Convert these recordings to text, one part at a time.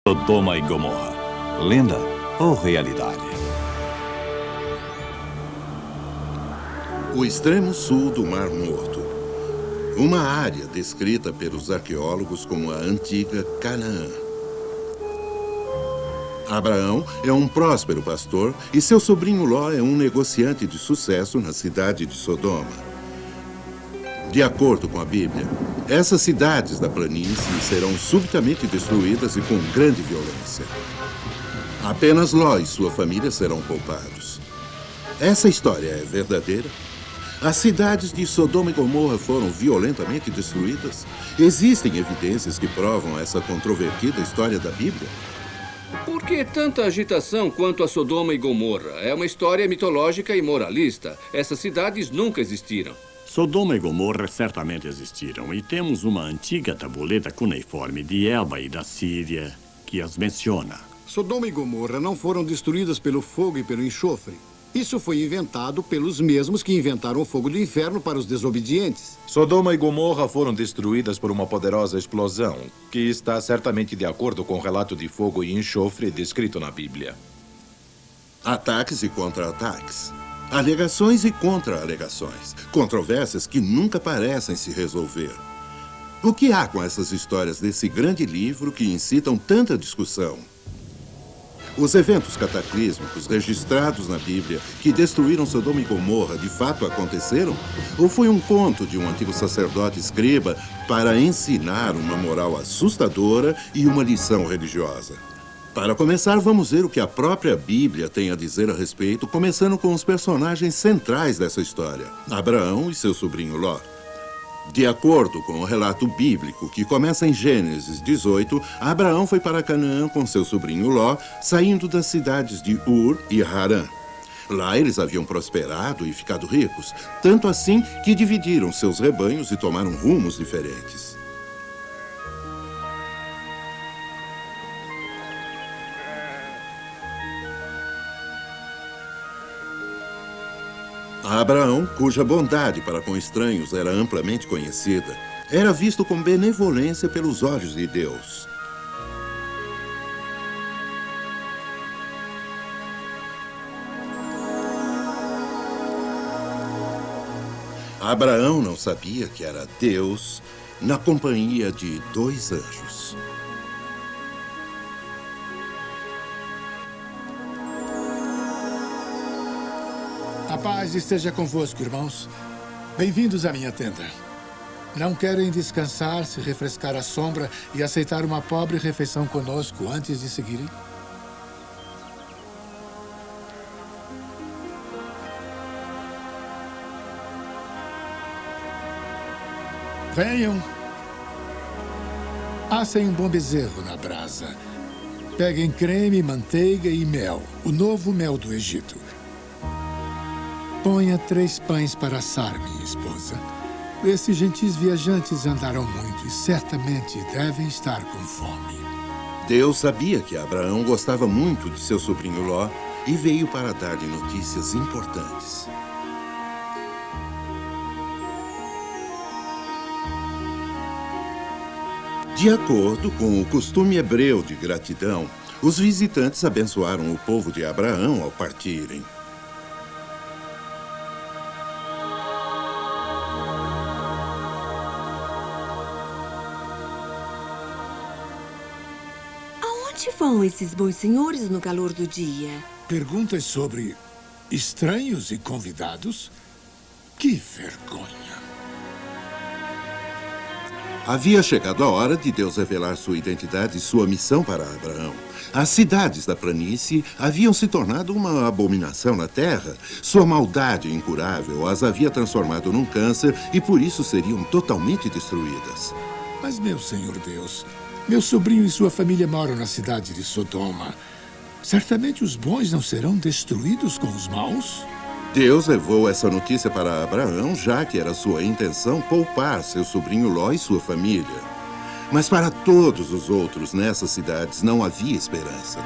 Sodoma e Gomorra. Lenda ou realidade? O extremo sul do Mar Morto. Uma área descrita pelos arqueólogos como a antiga Canaã. Abraão é um próspero pastor e seu sobrinho Ló é um negociante de sucesso na cidade de Sodoma. De acordo com a Bíblia, essas cidades da planície serão subitamente destruídas e com grande violência. Apenas Ló e sua família serão poupados. Essa história é verdadeira? As cidades de Sodoma e Gomorra foram violentamente destruídas? Existem evidências que provam essa controvertida história da Bíblia? Por que tanta agitação quanto a Sodoma e Gomorra? É uma história mitológica e moralista. Essas cidades nunca existiram. Sodoma e Gomorra certamente existiram, e temos uma antiga tabuleta cuneiforme de Elba e da Síria que as menciona. Sodoma e Gomorra não foram destruídas pelo fogo e pelo enxofre. Isso foi inventado pelos mesmos que inventaram o fogo do inferno para os desobedientes. Sodoma e Gomorra foram destruídas por uma poderosa explosão, que está certamente de acordo com o relato de fogo e enxofre descrito na Bíblia. Ataques e contra-ataques. Alegações e contra-alegações. Controvérsias que nunca parecem se resolver. O que há com essas histórias desse grande livro que incitam tanta discussão? Os eventos cataclísmicos registrados na Bíblia que destruíram Sodoma e Gomorra de fato aconteceram? Ou foi um conto de um antigo sacerdote escriba para ensinar uma moral assustadora e uma lição religiosa? Para começar, vamos ver o que a própria Bíblia tem a dizer a respeito, começando com os personagens centrais dessa história, Abraão e seu sobrinho Ló. De acordo com o relato bíblico, que começa em Gênesis 18, Abraão foi para Canaã com seu sobrinho Ló, saindo das cidades de Ur e Harã. Lá eles haviam prosperado e ficado ricos, tanto assim que dividiram seus rebanhos e tomaram rumos diferentes. Abraão, cuja bondade para com estranhos era amplamente conhecida, era visto com benevolência pelos olhos de Deus. Abraão não sabia que era Deus na companhia de 2 anjos. A paz esteja convosco, irmãos. Bem-vindos à minha tenda. Não querem descansar, se refrescar à sombra e aceitar uma pobre refeição conosco antes de seguirem? Venham. Assem um bom bezerro na brasa. Peguem creme, manteiga e mel, o novo mel do Egito. Ponha 3 pães para assar, minha esposa. Esses gentis viajantes andaram muito e certamente devem estar com fome. Deus sabia que Abraão gostava muito de seu sobrinho Ló e veio para dar-lhe notícias importantes. De acordo com o costume hebreu de gratidão, os visitantes abençoaram o povo de Abraão ao partirem. Onde vão esses bons senhores no calor do dia? Perguntas sobre estranhos e convidados? Que vergonha! Havia chegado a hora de Deus revelar sua identidade e sua missão para Abraão. As cidades da planície haviam se tornado uma abominação na terra. Sua maldade incurável as havia transformado num câncer e por isso seriam totalmente destruídas. Mas, meu Senhor Deus, meu sobrinho e sua família moram na cidade de Sodoma. Certamente os bons não serão destruídos com os maus? Deus levou essa notícia para Abraão, já que era sua intenção poupar seu sobrinho Ló e sua família. Mas para todos os outros nessas cidades não havia esperança.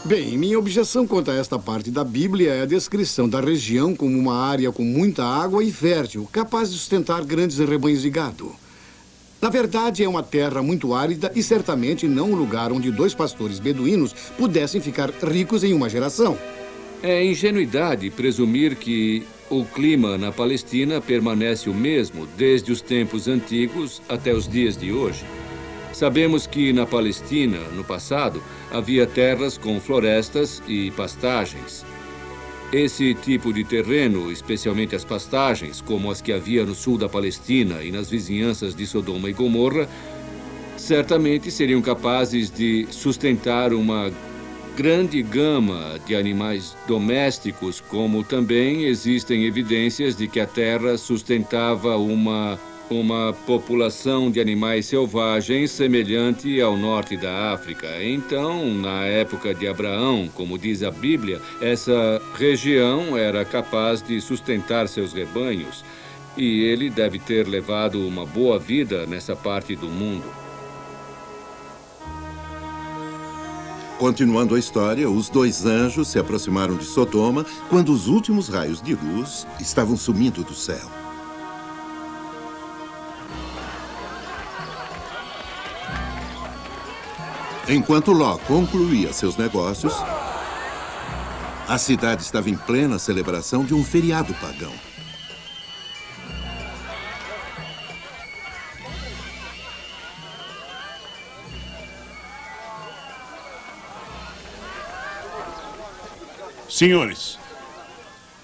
Bem, minha objeção quanto a esta parte da Bíblia é a descrição da região como uma área com muita água e fértil, capaz de sustentar grandes rebanhos de gado. Na verdade, é uma terra muito árida e certamente não um lugar onde 2 pastores beduínos pudessem ficar ricos em uma geração. É ingenuidade presumir que o clima na Palestina permanece o mesmo desde os tempos antigos até os dias de hoje. Sabemos que na Palestina, no passado, havia terras com florestas e pastagens. Esse tipo de terreno, especialmente as pastagens, como as que havia no sul da Palestina e nas vizinhanças de Sodoma e Gomorra, certamente seriam capazes de sustentar uma grande gama de animais domésticos, como também existem evidências de que a terra sustentava uma população de animais selvagens semelhante ao norte da África. Então, na época de Abraão, como diz a Bíblia, essa região era capaz de sustentar seus rebanhos. E ele deve ter levado uma boa vida nessa parte do mundo. Continuando a história, os 2 anjos se aproximaram de Sodoma quando os últimos raios de luz estavam sumindo do céu. Enquanto Ló concluía seus negócios, a cidade estava em plena celebração de um feriado pagão. Senhores,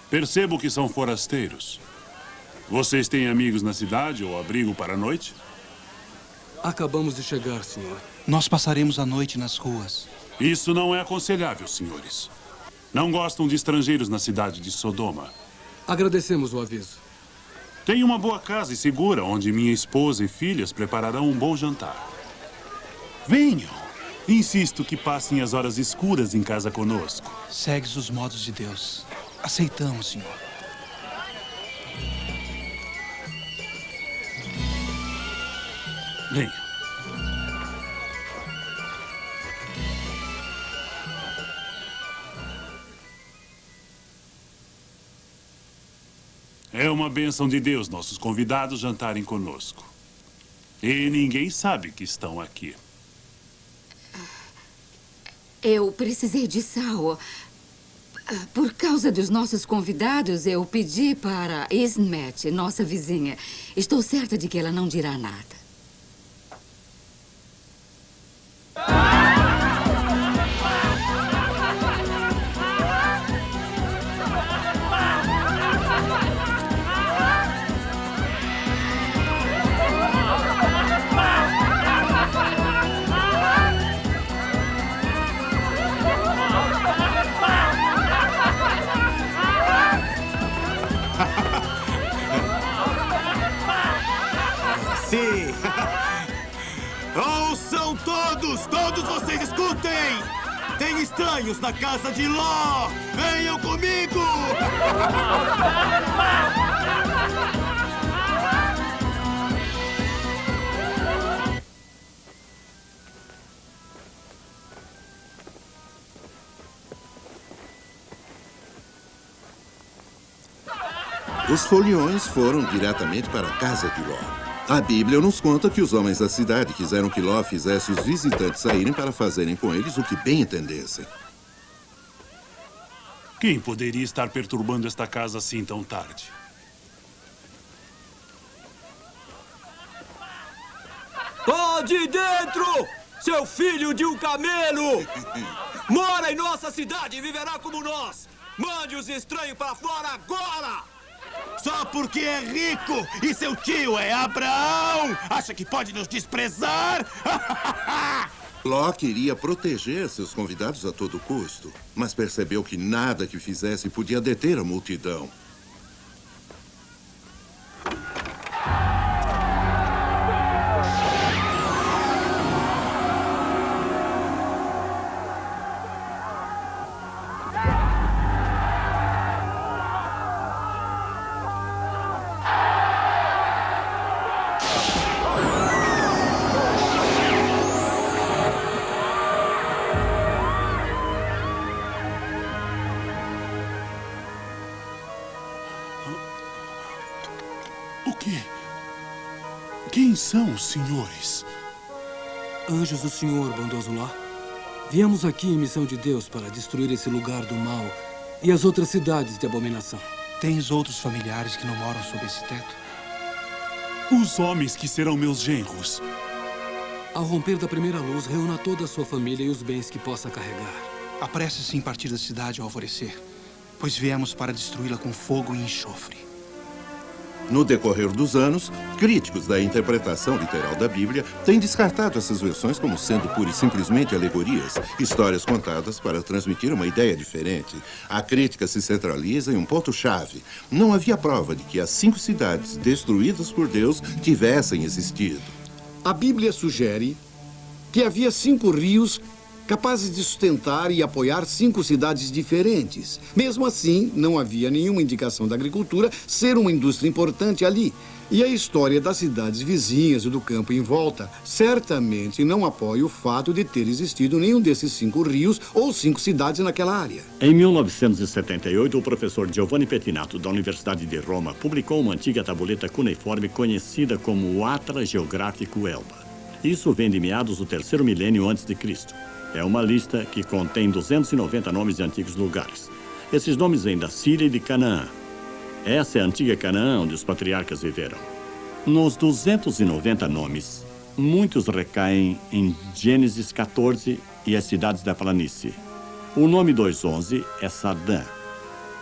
percebo que são forasteiros. Vocês têm amigos na cidade ou abrigo para a noite? Acabamos de chegar, senhor. Nós passaremos a noite nas ruas. Isso não é aconselhável, senhores. Não gostam de estrangeiros na cidade de Sodoma. Agradecemos o aviso. Tenho uma boa casa e segura, onde minha esposa e filhas prepararão um bom jantar. Venham. Insisto que passem as horas escuras em casa conosco. Segues os modos de Deus. Aceitamos, senhor. Venham. É uma bênção de Deus nossos convidados jantarem conosco. E ninguém sabe que estão aqui. Eu precisei de sal. Por causa dos nossos convidados, eu pedi para Ismet, nossa vizinha. Estou certa de que ela não dirá nada. Sim! Ouçam todos! Todos vocês escutem! Tem estranhos na casa de Ló! Venham comigo! Os foliões foram diretamente para a casa de Ló. A Bíblia nos conta que os homens da cidade quiseram que Ló fizesse os visitantes saírem para fazerem com eles o que bem entendessem. Quem poderia estar perturbando esta casa assim tão tarde? Pode dentro, seu filho de um camelo! Mora em nossa cidade e viverá como nós! Mande os estranhos para fora agora! Só porque é rico e seu tio é Abraão! Acha que pode nos desprezar? Ló queria proteger seus convidados a todo custo, mas percebeu que nada que fizesse podia deter a multidão. Quem são os senhores? Anjos do Senhor, bondoso Ló. Viemos aqui em missão de Deus para destruir esse lugar do mal e as outras cidades de abominação. Tens outros familiares que não moram sob esse teto? Os homens que serão meus genros. Ao romper da primeira luz, reúna toda a sua família e os bens que possa carregar. Apresse-se em partir da cidade ao alvorecer, pois viemos para destruí-la com fogo e enxofre. No decorrer dos anos, críticos da interpretação literal da Bíblia têm descartado essas versões como sendo pura e simplesmente alegorias, histórias contadas para transmitir uma ideia diferente. A crítica se centraliza em um ponto-chave. Não havia prova de que as 5 cidades destruídas por Deus tivessem existido. A Bíblia sugere que havia 5 rios capazes de sustentar e apoiar 5 cidades diferentes. Mesmo assim, não havia nenhuma indicação da agricultura ser uma indústria importante ali. E a história das cidades vizinhas e do campo em volta certamente não apoia o fato de ter existido nenhum desses 5 rios ou 5 cidades naquela área. Em 1978, o professor Giovanni Pettinato, da Universidade de Roma, publicou uma antiga tabuleta cuneiforme conhecida como o Atlas Geográfico Elba. Isso vem de meados do 3º milênio antes de Cristo. É uma lista que contém 290 nomes de antigos lugares. Esses nomes vêm da Síria e de Canaã. Essa é a antiga Canaã, onde os patriarcas viveram. Nos 290 nomes, muitos recaem em Gênesis 14 e as cidades da planície. O nome 211 é Sadã,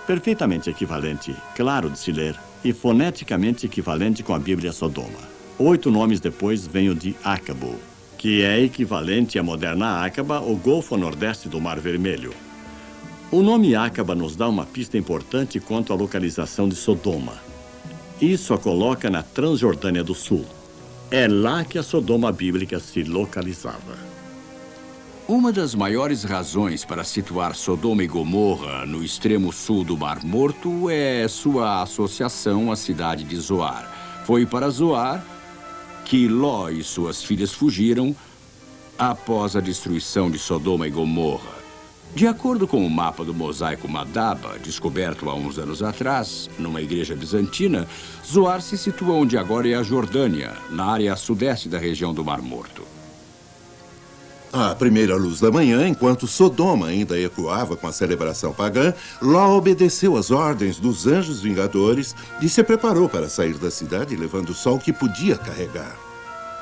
perfeitamente equivalente, claro de se ler, e foneticamente equivalente com a Bíblia Sodoma. 8 nomes depois vem o de Acabo, que é equivalente à moderna Ácaba, o Golfo Nordeste do Mar Vermelho. O nome Ácaba nos dá uma pista importante quanto à localização de Sodoma. Isso a coloca na Transjordânia do Sul. É lá que a Sodoma bíblica se localizava. Uma das maiores razões para situar Sodoma e Gomorra no extremo sul do Mar Morto é sua associação à cidade de Zoar. Foi para Zoar que Ló e suas filhas fugiram após a destruição de Sodoma e Gomorra. De acordo com o mapa do mosaico Madaba, descoberto há uns anos atrás, numa igreja bizantina, Zoar se situa onde agora é a Jordânia, na área sudeste da região do Mar Morto. À primeira luz da manhã, enquanto Sodoma ainda ecoava com a celebração pagã, Ló obedeceu às ordens dos anjos vingadores e se preparou para sair da cidade levando só o que podia carregar.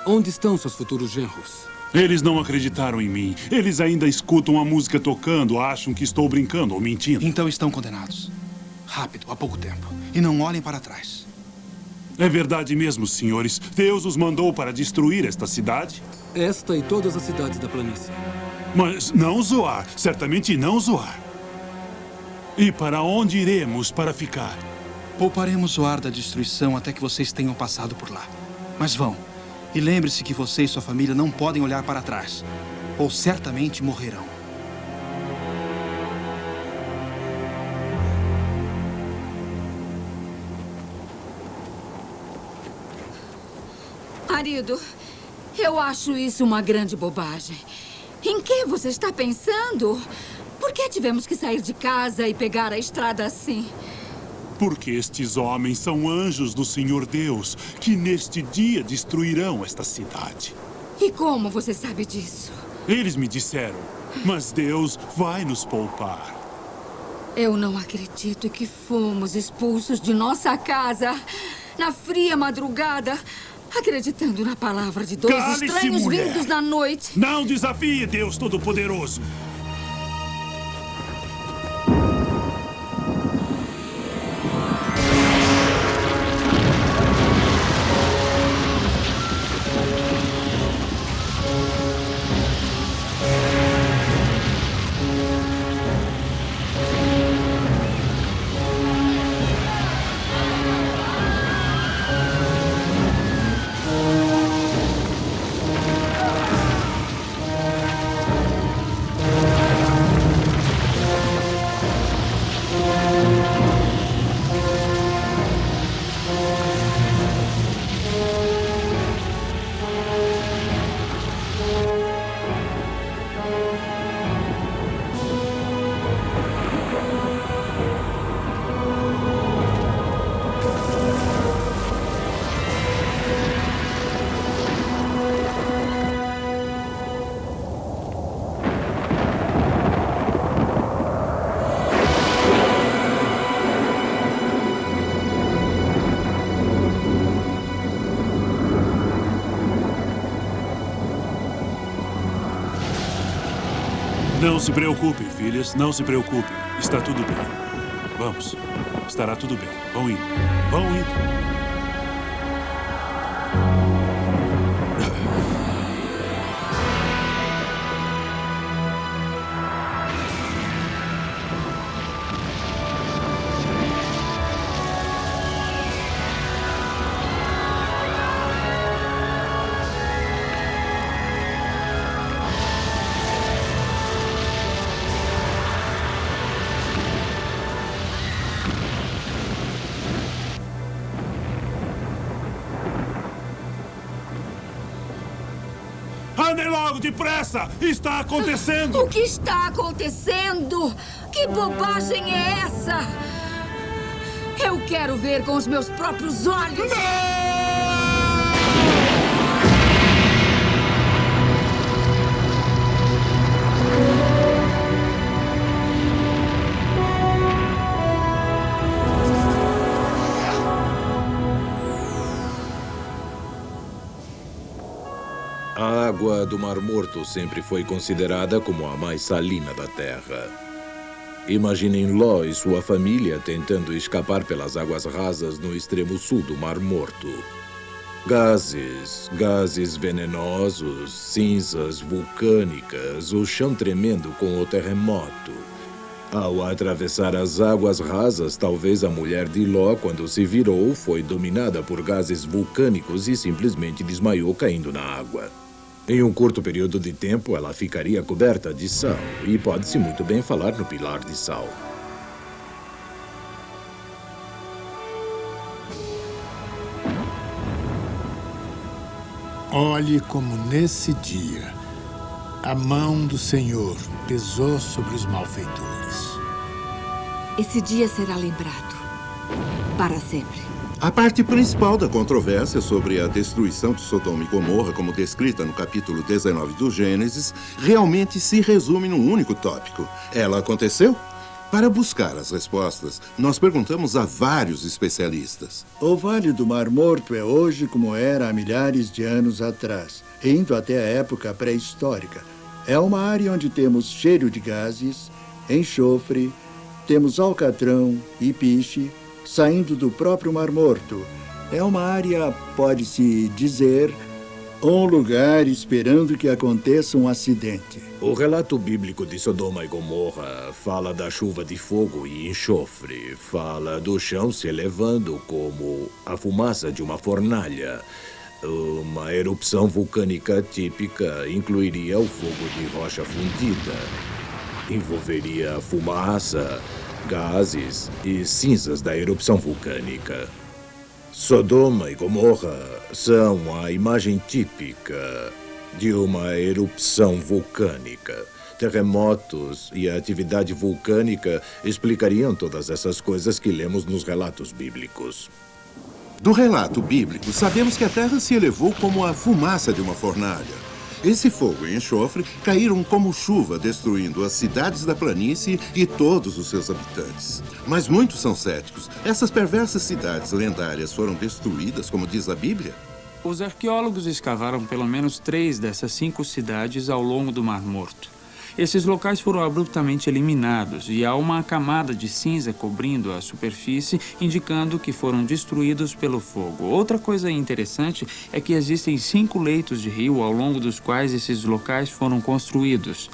Onde estão seus futuros genros? Eles não acreditaram em mim. Eles ainda escutam a música tocando, acham que estou brincando ou mentindo. Então estão condenados. Rápido, há pouco tempo. E não olhem para trás. É verdade mesmo, senhores. Deus os mandou para destruir esta cidade? Esta e todas as cidades da planície. Mas não Zoar. Certamente não Zoar. E para onde iremos para ficar? Pouparemos Zoar da destruição até que vocês tenham passado por lá. Mas vão. E lembre-se que você e sua família não podem olhar para trás. Ou certamente morrerão. Marido, eu acho isso uma grande bobagem. Em que você está pensando? Por que tivemos que sair de casa e pegar a estrada assim? Porque estes homens são anjos do Senhor Deus, que neste dia destruirão esta cidade. E como você sabe disso? Eles me disseram, mas Deus vai nos poupar. Eu não acredito que fomos expulsos de nossa casa na fria madrugada, acreditando na palavra de 2 Cale-se, estranhos mulher. vindos na noite. Não desafie Deus Todo-Poderoso. Não se preocupem, filhas. Não se preocupem. Está tudo bem. Vamos. Estará tudo bem. Vão indo. Vão indo. Andem logo, depressa! Está acontecendo! O que está acontecendo? Que bobagem é essa? Eu quero ver com os meus próprios olhos! A água do Mar Morto sempre foi considerada como a mais salina da Terra. Imaginem Ló e sua família tentando escapar pelas águas rasas no extremo sul do Mar Morto. Gases venenosos, cinzas vulcânicas, o chão tremendo com o terremoto. Ao atravessar as águas rasas, talvez a mulher de Ló, quando se virou, foi dominada por gases vulcânicos e simplesmente desmaiou caindo na água. Em um curto período de tempo, ela ficaria coberta de sal, e pode-se muito bem falar no pilar de sal. Olhe como nesse dia a mão do Senhor pesou sobre os malfeitores. Esse dia será lembrado para sempre. A parte principal da controvérsia sobre a destruição de Sodoma e Gomorra, como descrita no capítulo 19 do Gênesis, realmente se resume num único tópico. Ela aconteceu? Para buscar as respostas, nós perguntamos a vários especialistas. O Vale do Mar Morto é hoje como era há milhares de anos atrás, indo até a época pré-histórica. É uma área onde temos cheiro de gases, enxofre, temos alcatrão e piche, saindo do próprio Mar Morto. É uma área, pode-se dizer, um lugar esperando que aconteça um acidente. O relato bíblico de Sodoma e Gomorra fala da chuva de fogo e enxofre, fala do chão se elevando como a fumaça de uma fornalha. Uma erupção vulcânica típica incluiria o fogo de rocha fundida. Envolveria fumaça, gases e cinzas da erupção vulcânica. Sodoma e Gomorra são a imagem típica de uma erupção vulcânica. Terremotos e a atividade vulcânica explicariam todas essas coisas que lemos nos relatos bíblicos. Do relato bíblico, sabemos que a terra se elevou como a fumaça de uma fornalha. Esse fogo e enxofre caíram como chuva, destruindo as cidades da planície e todos os seus habitantes. Mas muitos são céticos. Essas perversas cidades lendárias foram destruídas, como diz a Bíblia? Os arqueólogos escavaram pelo menos 3 dessas 5 cidades ao longo do Mar Morto. Esses locais foram abruptamente eliminados e há uma camada de cinza cobrindo a superfície, indicando que foram destruídos pelo fogo. Outra coisa interessante é que existem 5 leitos de rio ao longo dos quais esses locais foram construídos.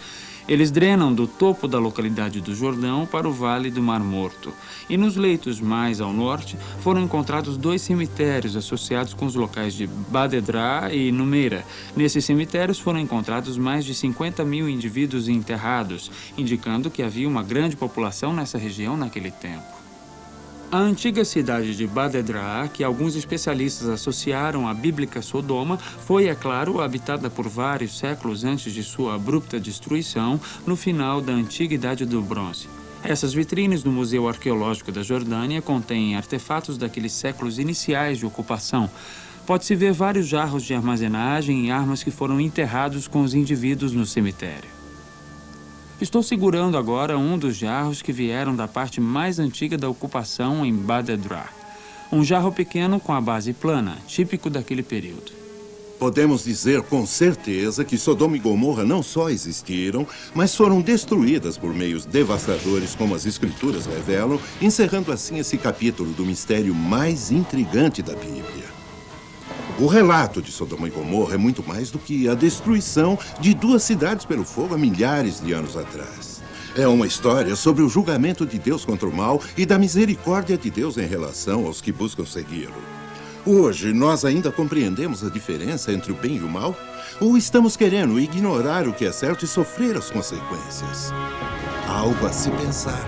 Eles drenam do topo da localidade do Jordão para o Vale do Mar Morto. E nos leitos mais ao norte foram encontrados 2 cemitérios associados com os locais de Bad-Edrá e Numeira. Nesses cemitérios foram encontrados mais de 50 mil indivíduos enterrados, indicando que havia uma grande população nessa região naquele tempo. A antiga cidade de Bad-Edrá, que alguns especialistas associaram à bíblica Sodoma, foi, é claro, habitada por vários séculos antes de sua abrupta destruição no final da Antiga Idade do Bronze. Essas vitrines do Museu Arqueológico da Jordânia contêm artefatos daqueles séculos iniciais de ocupação. Pode-se ver vários jarros de armazenagem e armas que foram enterrados com os indivíduos no cemitério. Estou segurando agora um dos jarros que vieram da parte mais antiga da ocupação em Bad-Edrá. Um jarro pequeno com a base plana, típico daquele período. Podemos dizer com certeza que Sodoma e Gomorra não só existiram, mas foram destruídas por meios devastadores, como as Escrituras revelam, encerrando assim esse capítulo do mistério mais intrigante da Bíblia. O relato de Sodoma e Gomorra é muito mais do que a destruição de 2 cidades pelo fogo há milhares de anos atrás. É uma história sobre o julgamento de Deus contra o mal e da misericórdia de Deus em relação aos que buscam segui-lo. Hoje, nós ainda compreendemos a diferença entre o bem e o mal? Ou estamos querendo ignorar o que é certo e sofrer as consequências? Algo a se pensar.